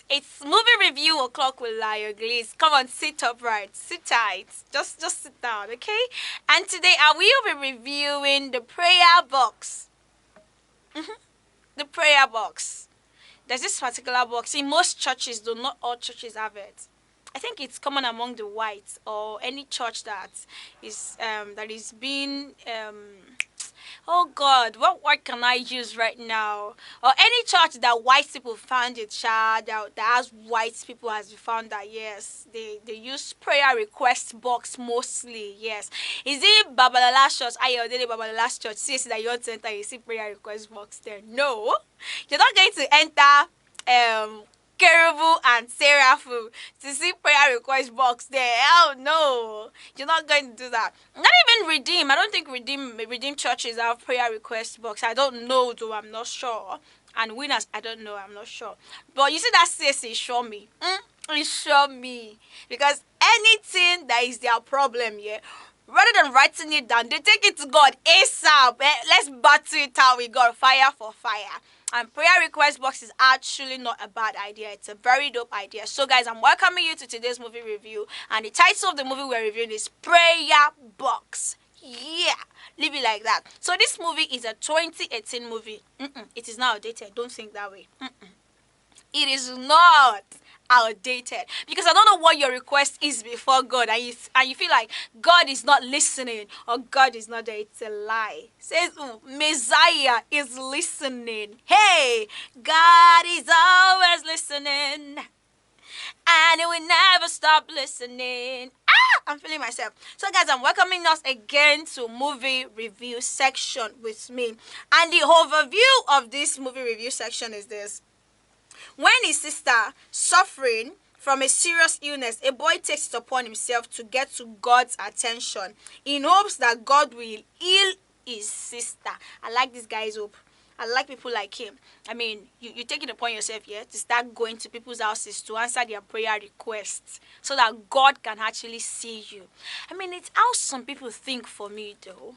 It's movie review o'clock with Lion Glaze. Come on, sit upright, sit tight, just sit down, okay? And today I will be reviewing the prayer box. The prayer box. There's this particular box in most churches, though not all churches have it. I think it's common among the whites or any church that is being oh God, what word can I use right now? Or any church that white people found it, child, that has white people has found that yes, they use prayer request box mostly. Yes. Is it Babalala's church, Ayodele Babalala's church? See that you want to enter, you see prayer request box there. No. You're not going to enter Kerubu and Seraphim to see prayer request box there. Hell no. You're not going to do that. Not even Redeem. I don't think Redeem churches have prayer request box. I don't know though, I'm not sure. And Winners, I don't know, I'm not sure. But you see that CSC show me. It show me. Because anything that is their problem, yeah, rather than writing it down, they take it to God ASAP. Let's battle it out with God, fire for fire. And prayer request box is actually not a bad idea. It's a very dope idea. So guys, I'm welcoming you to today's movie review. And the title of the movie we're reviewing is Prayer Box. Yeah, leave it like that. So this movie is a 2018 movie. It is not outdated. Don't think that way. It is not outdated, because I don't know what your request is before God, and you feel like God is not listening or God is not there. It's a lie. Says Messiah is listening. Hey, God is always listening, and He will never stop listening. I'm feeling myself. So guys, I'm welcoming us again to movie review section with me, and the overview of this movie review section is this. When his sister suffering from a serious illness, a boy takes it upon himself to get to God's attention in hopes that God will heal his sister. I like this guy's hope. I like people like him. I mean, you take it upon yourself, yeah, to start going to people's houses to answer their prayer requests so that God can actually see you. I mean, it's how some people think for me, though.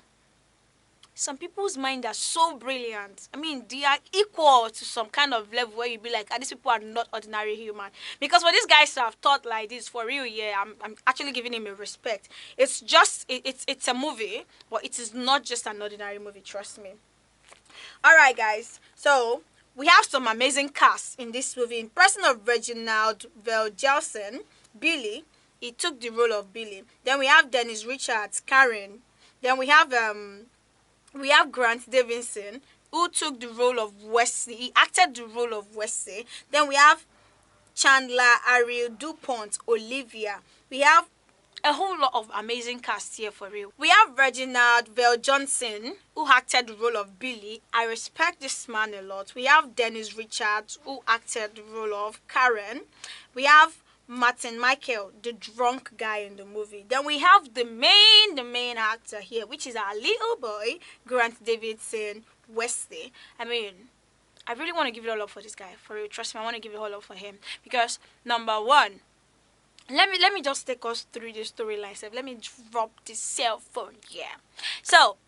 Some people's mind are so brilliant. I mean, they are equal to some kind of level where you be like, these people are not ordinary human. Because for these guys to have thought like this, for real, yeah, I'm actually giving him a respect. It's just, it's a movie, but it is not just an ordinary movie, trust me. Alright, guys. So, we have some amazing cast in this movie. In person of Reginald VelJelson, Billy, he took the role of Billy. Then we have Dennis Richards, Karen. Then we have Grant Davidson, who took the role of Wesley. He acted the role of Wesley. Then we have Chandler, Ariel DuPont, Olivia. We have a whole lot of amazing cast here for real. We have Reginald VelJohnson, who acted the role of Billy. I respect this man a lot. We have Dennis Richards, who acted the role of Karen. We have Martin Michael, the drunk guy in the movie. Then we have the main actor here, which is our little boy, Grant Davidson, Wesley. I mean, I really want to give it all up for this guy. For real, trust me, I want to give it all up for him. Because, number one, let me just take us through the storyline. So let me drop this cell phone. Yeah. So,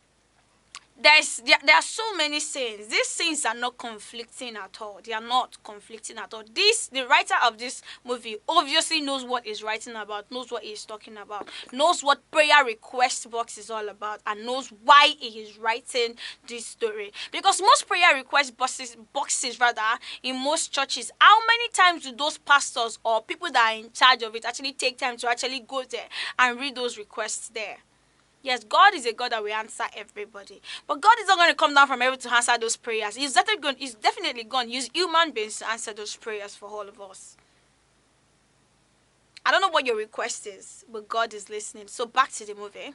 there are so many scenes. These scenes are not conflicting at all. They are not conflicting at all. The writer of this movie obviously knows what he's writing about, knows what he's talking about, knows what prayer request box is all about, and knows why he is writing this story. Because most prayer request boxes rather, in most churches, how many times do those pastors or people that are in charge of it actually take time to actually go there and read those requests there? Yes, God is a God that will answer everybody. But God is not going to come down from heaven to answer those prayers. He's definitely going to use human beings to answer those prayers for all of us. I don't know what your request is, but God is listening. So back to the movie.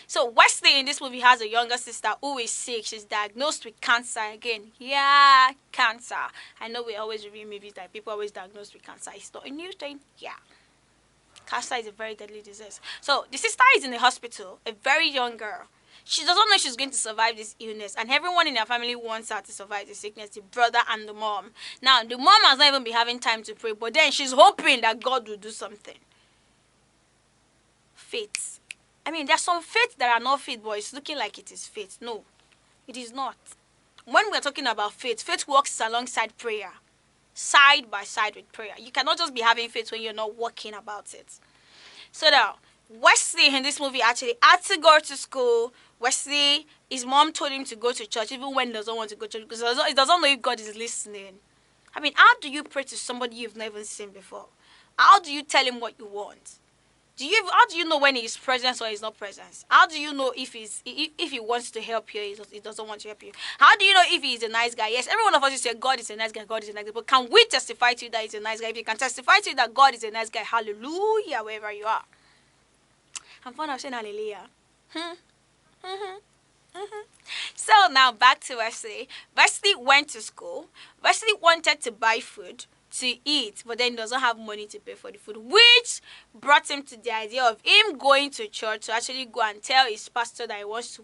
So Wesley in this movie has a younger sister who is sick. She's diagnosed with cancer again. Yeah, cancer. I know we always review movies that people always diagnosed with cancer. It's not a new thing. Yeah. Cancer is a very deadly disease. So the sister is in the hospital, a very young girl. She doesn't know she's going to survive this illness, and everyone in her family wants her to survive the sickness, the brother and the mom. Now, the mom has not even been having time to pray, but then she's hoping that God will do something. Faith. I mean, there's some faith that are not faith, but it's looking like it is faith. No, it is not. When we're talking about faith, faith works alongside prayer. side by side with prayer. You cannot just be having faith when you're not working about it. So now, Wesley in this movie actually had to go to school. Wesley, his mom told him to go to church even when he doesn't want to go to church because he doesn't know if God is listening. I mean, how do you pray to somebody you've never seen before? How do you tell him what you want? How do you know when he is present or he's not present? How do you know if he wants to help you or he doesn't want to help you? How do you know if he's a nice guy? Yes, every one of us is say God is a nice guy, God is a nice guy. But can we testify to you that he's a nice guy? If you can testify to you that God is a nice guy, hallelujah, wherever you are. I'm fond of saying hallelujah. So now back to Wesley. Wesley went to school. Wesley wanted to buy food to eat, but then doesn't have money to pay for the food, which brought him to the idea of him going to church to actually go and tell his pastor that he wants to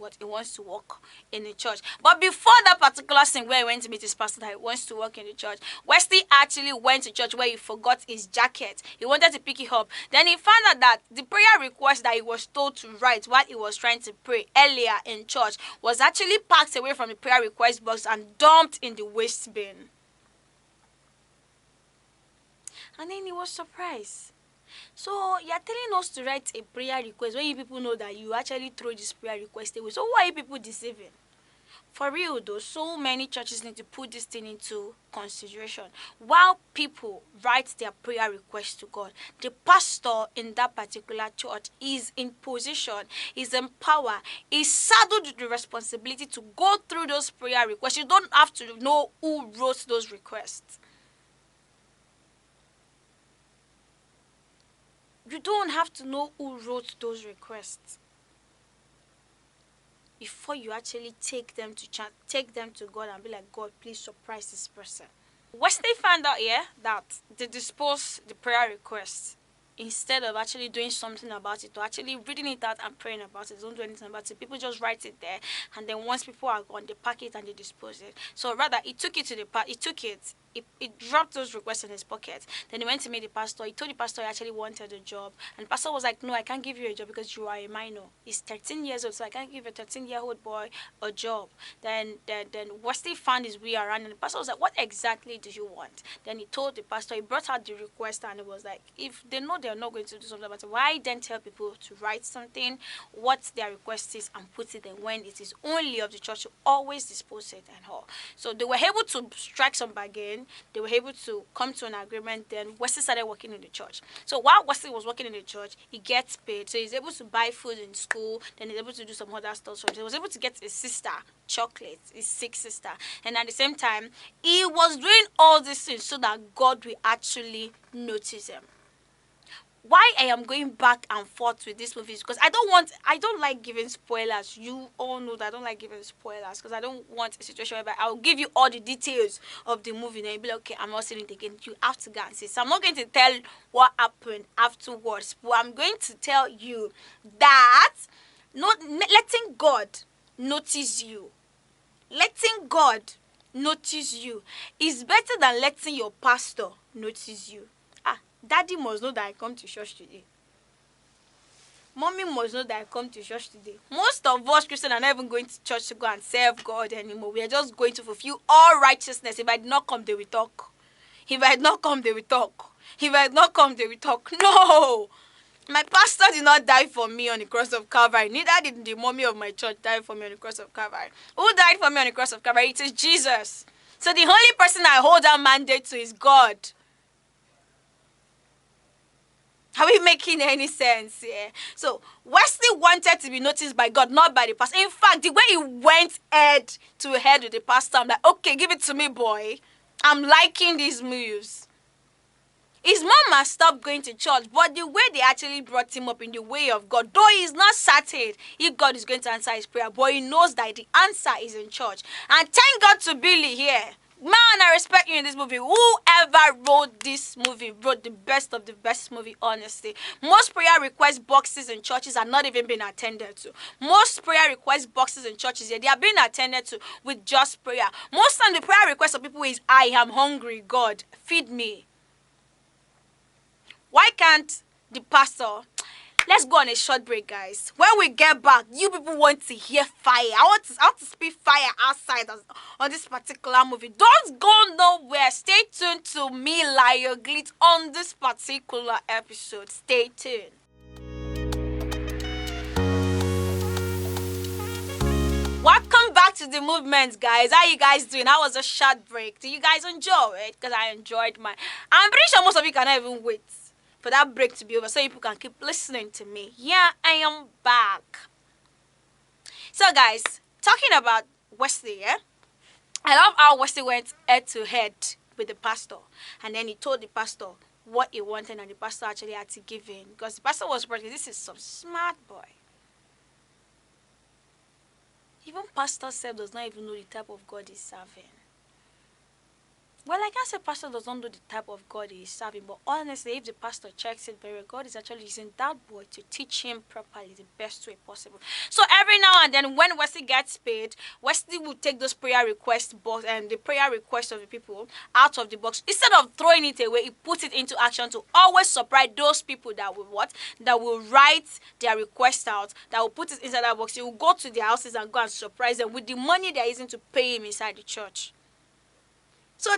work in the church. But before that particular thing where he went to meet his pastor that he wants to work in the church, Wesley actually went to church where he forgot his jacket. He wanted to pick it up. Then he found out that the prayer request that he was told to write while he was trying to pray earlier in church was actually packed away from the prayer request box and dumped in the waste bin. And then he was surprised. So you're telling us to write a prayer request when you people know that you actually throw this prayer request away. So why are you people deceiving? For real though, so many churches need to put this thing into consideration. While people write their prayer request to God, the pastor in that particular church is in position, is in power, is saddled with the responsibility to go through those prayer requests. You don't have to know who wrote those requests. You don't have to know who wrote those requests before you actually take them to God and be like, God, please surprise this person. Wesley found out that they dispose the prayer requests instead of actually doing something about it, or actually reading it out and praying about it. Don't do anything about it. People just write it there, and then once people are gone, they pack it and they dispose it. So rather, he took it to the he dropped those requests in his pocket. Then he went to meet the pastor. He told the pastor he actually wanted a job. And the pastor was like, no, I can't give you a job because you are a minor. He's 13 years old, so I can't give a 13-year-old boy a job. Then Wesley found his way around, and the pastor was like, what exactly do you want? Then he told the pastor, he brought out the request, and it was like, if they know they're not going to do something about it, why then tell people to write something, what their request is, and put it in when it is only of the church to always dispose it and all. So they were able to strike some bargain. They were able to come to an agreement. Then Wesley started working in the church. So while Wesley was working in the church, he gets paid. So he's able to buy food in school. Then he's able to do some other stuff. So he was able to get his sister chocolates, his sick sister. And at the same time, he was doing all these things so that God will actually notice him. Why I am going back and forth with this movie is because I don't like giving spoilers. You all know that I don't like giving spoilers because I don't want a situation where I'll give you all the details of the movie and you'll be like, okay, I'm not seeing it again. You have to go and see. So I'm not going to tell what happened afterwards, but I'm going to tell you that not letting God notice you. Letting God notice you is better than letting your pastor notice you. Daddy must know that I come to church today. Mommy must know that I come to church today. Most of us Christians are not even going to church to go and serve God anymore. We are just going to fulfill all righteousness. If I did not come, they will talk. If I did not come, they will talk. If I did not come, they will talk. No! My pastor did not die for me on the cross of Calvary. Neither did the mommy of my church die for me on the cross of Calvary. Who died for me on the cross of Calvary? It is Jesus. So the only person I hold that mandate to is God. Are we making any sense here? So Wesley wanted to be noticed by God, not by the pastor. In fact, the way he went head to head with the pastor, I'm like, okay, give it to me, boy. I'm liking these moves. His mom has stopped going to church, but the way they actually brought him up in the way of God, though he's not certain if God is going to answer his prayer, but he knows that the answer is in church. And thank God to Billy here. Man, I respect you in this movie. Whoever wrote this movie wrote the best of the best movie, honestly. Most prayer request boxes in churches are not even being attended to. Most prayer request boxes in churches, they are being attended to with just prayer. Most time the prayer request of people is, I am hungry, God, feed me. Why can't the pastor... Let's go on a short break, guys. When we get back, you people want to hear fire. I want to speak fire outside on this particular movie. Don't go nowhere. Stay tuned to me, Layo Glitz, on this particular episode. Stay tuned. Welcome back to the movement, guys. How you guys doing? How was a short break? Do you guys enjoy it? Because I enjoyed mine. I'm pretty sure most of you cannot even wait for that break to be over so people can keep listening to me. Yeah, I am back. So, guys, talking about Wesley, yeah? I love how Wesley went head to head with the pastor. And then he told the pastor what he wanted, and the pastor actually had to give in. Because the pastor was working. This is some smart boy. Even pastor self does not even know the type of God he's serving. Well, I can't say pastor does not know the type of God he is serving, but honestly, if the pastor checks it very well, God is actually using that boy to teach him properly the best way possible. So every now and then, when Wesley gets paid, Wesley will take those prayer request box and the prayer request of the people out of the box. Instead of throwing it away, he puts it into action to always surprise those people that will what? That will write their request out, that will put it inside that box. He will go to their houses and go and surprise them with the money they are using to pay him inside the church. So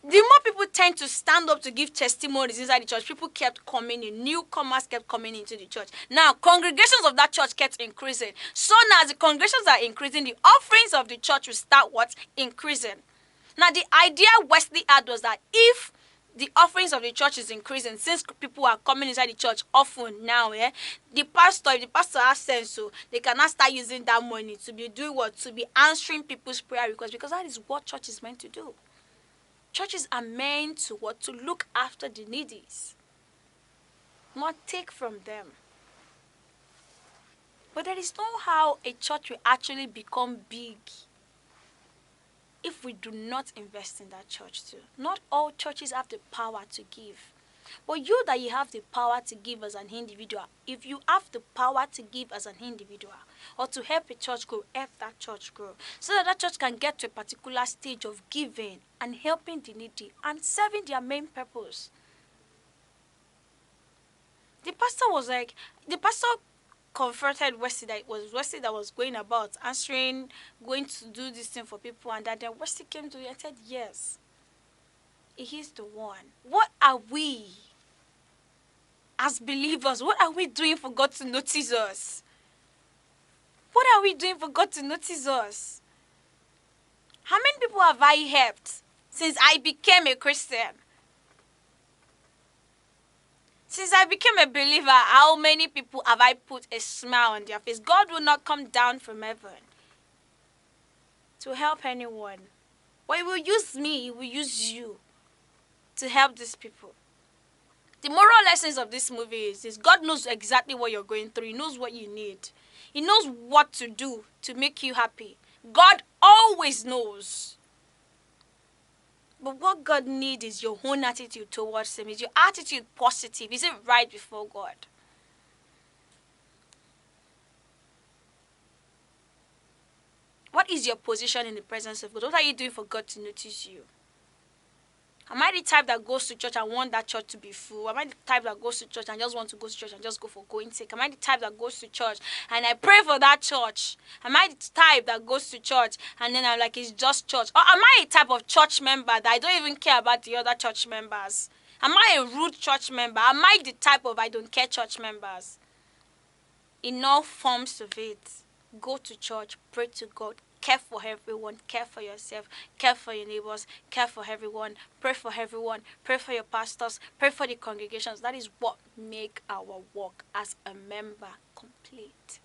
the more people tend to stand up to give testimonies inside the church, people kept coming in. Newcomers kept coming into the church. Now, congregations of that church kept increasing. So now, as the congregations are increasing, the offerings of the church will start what? Increasing. Now, the idea Wesley had was that if the offerings of the church is increasing, since people are coming inside the church often now, if the pastor has sense, so they cannot start using that money to be doing what? To be answering people's prayer requests, because that is what church is meant to do. Churches are meant to what? To look after the needy, not take from them. But there is no how a church will actually become big if we do not invest in that church too. Not all churches have the power to give. But you that you have the power to give as an individual, if you have the power to give as an individual or to help a church grow, help that church grow. So that church can get to a particular stage of giving and helping the needy and serving their main purpose. The pastor comforted Wesley that it was Wesley that was going about answering, going to do this thing for people, and that then Wesley came to him and said, yes, he's the one. What are we as believers? What are we doing for God to notice us? What are we doing for God to notice us? How many people have I helped since I became a Christian? Since I became a believer, how many people have I put a smile on their face? God will not come down from heaven to help anyone. But He will use me, He will use you to help these people. The moral lessons of this movie is God knows exactly what you're going through. He knows what you need. He knows what to do to make you happy. God always knows. But what God needs is your own attitude towards Him. Is your attitude positive? Is it right before God? What is your position in the presence of God? What are you doing for God to notice you? Am I the type that goes to church and want that church to be full? Am I the type that goes to church and just want to go to church and just go for going sake? Am I the type that goes to church and I pray for that church? Am I the type that goes to church and then I'm like, it's just church? Or am I a type of church member that I don't even care about the other church members? Am I a rude church member? Am I the type of I don't care church members? In all forms of it, go to church, pray to God, care for everyone, care for yourself, care for your neighbors, care for everyone, pray for your pastors, pray for the congregations. That is what make our work as a member complete.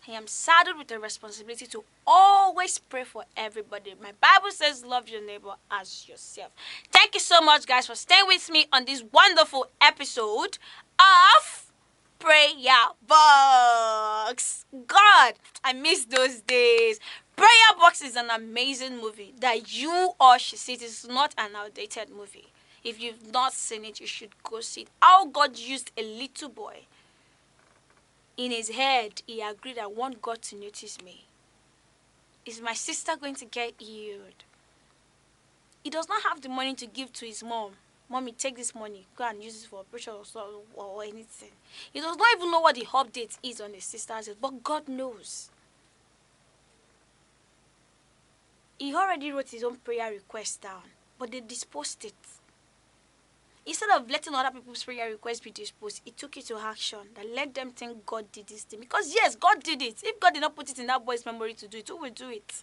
I am saddled with the responsibility to always pray for everybody. My Bible says love your neighbor as yourself. Thank you so much, guys, for staying with me on this wonderful episode of Prayer Box. God, I miss those days. Prayer Box is an amazing movie that you all should see. It is not an outdated movie. If you've not seen it, you should go see it. How God used a little boy. In his head, he agreed, I want God to notice me. Is my sister going to get healed? He does not have the money to give to his mom. Mommy, take this money, go and use it for operation or anything. He does not even know what the update is on his sister's head, but God knows. He already wrote his own prayer request down. but they disposed it. Instead of letting other people's prayer requests be disposed, it took it to action that let them think God did this thing. Because yes, God did it. If God did not put it in that boy's memory to do it, who will do it?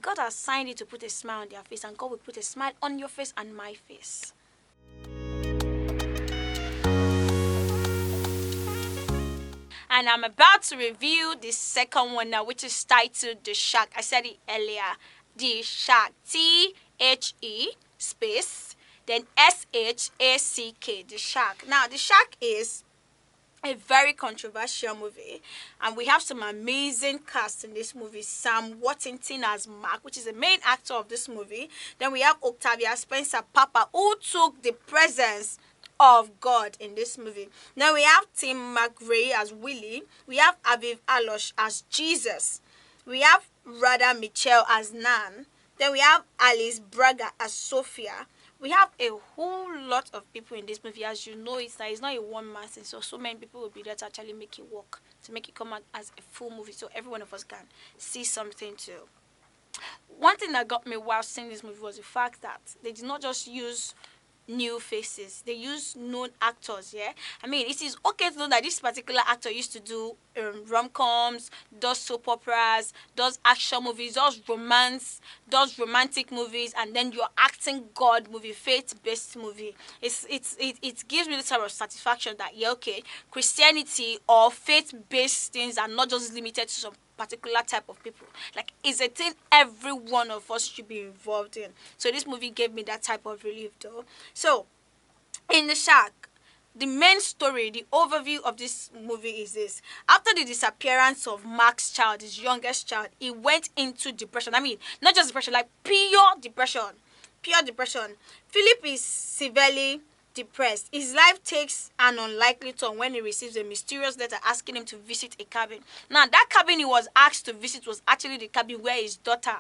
God has signed it to put a smile on their face, and God will put a smile on your face and my face. And I'm about to review the second one now, which is titled The Shack. I said it earlier. The Shack. THE space, then SHACK. The Shack. Now, The Shack is a very controversial movie, and we have some amazing cast in this movie. Sam Worthington as Mark, which is the main actor of this movie. Then we have Octavia Spencer Papa, who took the presence of God in this movie. Now we have Tim McRae as Willie. We have Aviv Alosh as Jesus. We have Radha Mitchell as Nan. Then we have Alice Braga as Sophia. We have a whole lot of people in this movie. As you know, it's not a one-man thing, so many people will be there to actually make it work, to make it come out as a full movie, so every one of us can see something too. One thing that got me while seeing this movie was the fact that they did not just use new faces. They use known actors, yeah? I mean, it is okay to know that this particular actor used to do rom-coms, does soap operas, does action movies, does romance, does romantic movies, and then you're acting God movie, faith-based movie. It gives me the type of satisfaction that, yeah, okay, Christianity or faith-based things are not just limited to some particular type of people. Like, it's a thing every one of us should be involved in. So this movie gave me that type of relief though. So in The Shack, the main story, the overview of this movie is this. After the disappearance of Mark's child, his youngest child, he went into depression. I mean, not just depression, like pure depression. Pure depression. Philip is severely depressed. His life takes an unlikely turn when he receives a mysterious letter asking him to visit a cabin. Now, that cabin he was asked to visit was actually the cabin where his daughter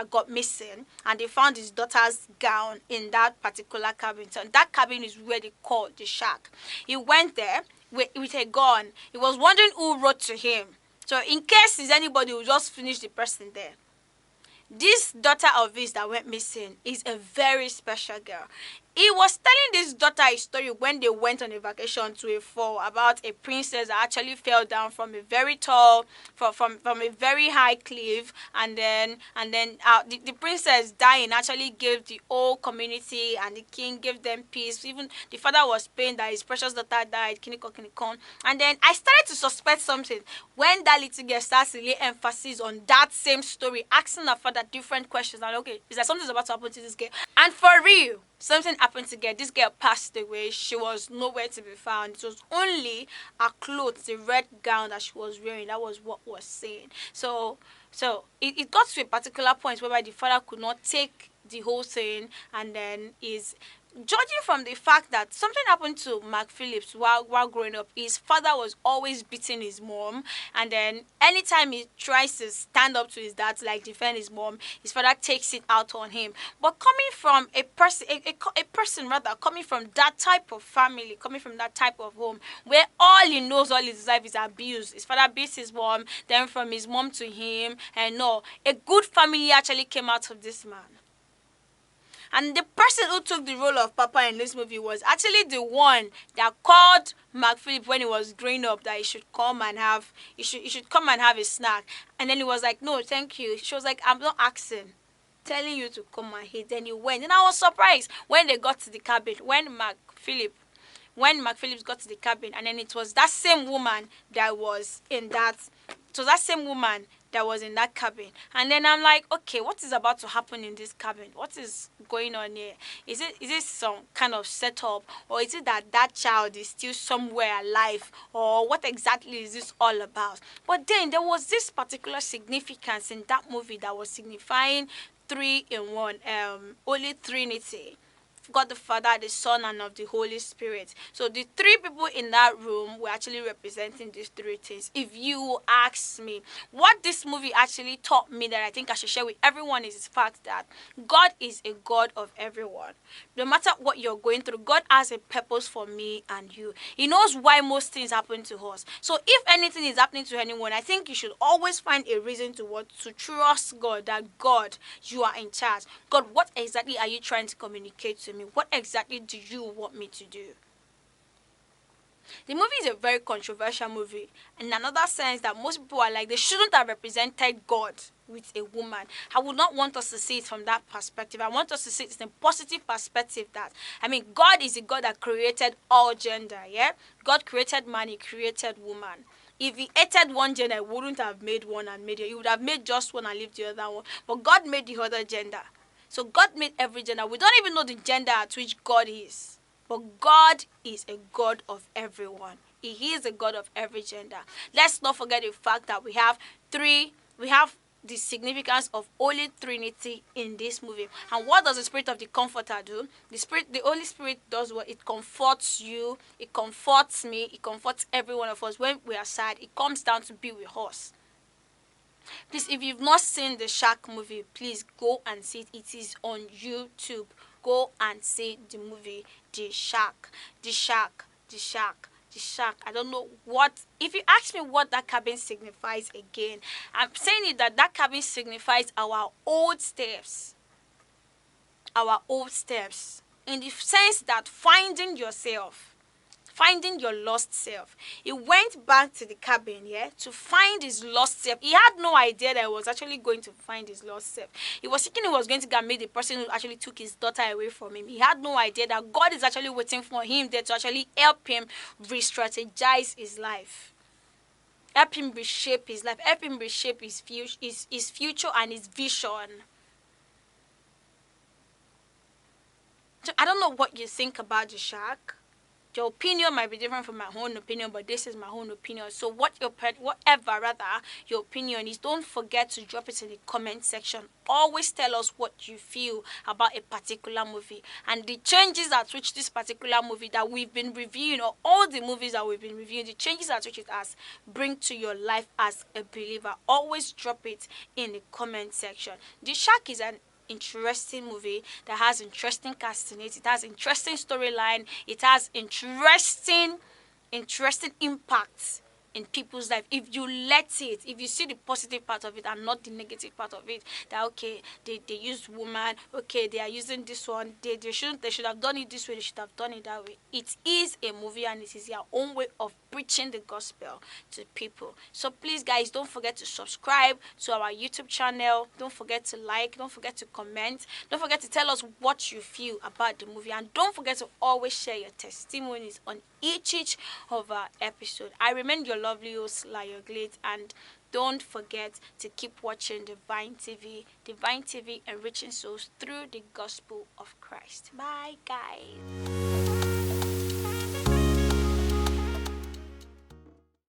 got missing, and they found his daughter's gown in that particular cabin. So that cabin is where they call The Shack. He went there with a gun. He was wondering who wrote to him. So in case there's anybody who just finished the person there. This daughter of his that went missing is a very special girl. He was telling this daughter a story when they went on a vacation to a fall about a princess that actually fell down from a very tall, from a very high cliff, and then the princess dying actually gave the whole community and the king gave them peace. Even the father was pained that his precious daughter died, kinikon. And then I started to suspect something when that little girl starts to lay emphasis on that same story, asking her father different questions. And okay, is there something's about to happen to this girl? And for real, something happened to girl. This girl passed away. She was nowhere to be found. It was only her clothes, the red gown that she was wearing. That was what was saying. So it got to a particular point whereby the father could not take the whole thing, and then is judging from the fact that something happened to Mark Phillips while growing up. His father was always beating his mom, and then anytime he tries to stand up to his dad to like defend his mom, his father takes it out on him. But coming from a person rather, coming from that type of family, coming from that type of home where all he knows all his life is abuse. His father beats his mom, then from his mom to him, and no, a good family actually came out of this man. And the person who took the role of Papa in this movie was actually the one that called Mark Philip when he was growing up that he should come and have a snack. And then he was like, no, thank you. She was like, I'm not asking, telling you to come and eat. Then he went. And I was surprised when they got to the cabin, when Mark Phillips got to the cabin, and then it was that same woman that was in that cabin. And then I'm like, okay, what is about to happen in this cabin? What is going on here? Is it some kind of setup, or is it that child is still somewhere alive, or what exactly is this all about? But then there was this particular significance in that movie that was signifying three in one, Holy Trinity. God the Father, the Son, and of the Holy Spirit. So the three people in that room were actually representing these three things. If you ask me, what this movie actually taught me that I think I should share with everyone is the fact that God is a God of everyone. No matter what you're going through, God has a purpose for me and you. He knows why most things happen to us. So if anything is happening to anyone, I think you should always find a reason to trust God, that God, you are in charge. God, what exactly are you trying to communicate to me? What exactly do you want me to do? The movie is a very controversial movie in another sense that most people are like, they shouldn't have represented God with a woman. I would not want us to see it from that perspective. I want us to see it in a positive perspective that, I mean, God is a God that created all gender, yeah? God created man, he created woman. If he hated one gender, he wouldn't have made one and made it. He would have made just one and left the other one. But God made the other gender. So God made every gender. We don't even know the gender at which God is. But God is a God of everyone. He is a God of every gender. Let's not forget the fact that we have the significance of Holy Trinity in this movie. And what does the Spirit of the Comforter do? The Holy Spirit does what? It comforts you, it comforts me, it comforts every one of us. When we are sad, it comes down to be with us. Please, if you've not seen the Shark movie, please go and see it. It is on YouTube. Go and see the movie, The Shark. The Shark. The Shark. The Shark. I don't know what. If you ask me what that cabin signifies again, I'm saying it that cabin signifies our old steps. Our old steps. In the sense that finding your lost self. He went back to the cabin, yeah, to find his lost self. He had no idea that he was actually going to find his lost self. He was thinking he was going to get meet the person who actually took his daughter away from him. He had no idea that God is actually waiting for him there to actually help him re-strategize his life. Help him reshape his life. Help him reshape his future and his vision. So I don't know what you think about the Shark. Your opinion might be different from my own opinion, but this is my own opinion. So whatever your opinion is, don't forget to drop it in the comment section. Always tell us what you feel about a particular movie and the changes at which this particular movie that we've been reviewing, or all the movies that we've been reviewing, the changes at which it has bring to your life as a believer. Always drop it in the comment section. The Shark is an interesting movie that has interesting casting. It has interesting storyline. It has interesting impacts in people's life. If you if you see the positive part of it and not the negative part of it, that okay, they used woman, okay, they are using this one, they should have done it this way, they should have done it that way. It is a movie and it is their own way of preaching the gospel to people. So please guys, don't forget to subscribe to our YouTube channel. Don't forget to like, don't forget to comment, don't forget to tell us what you feel about the movie, and don't forget to always share your testimonies on each of our episode. I remain your lovely host, Layo Glade, and don't forget to keep watching Divine TV, enriching souls through the gospel of Christ. Bye guys.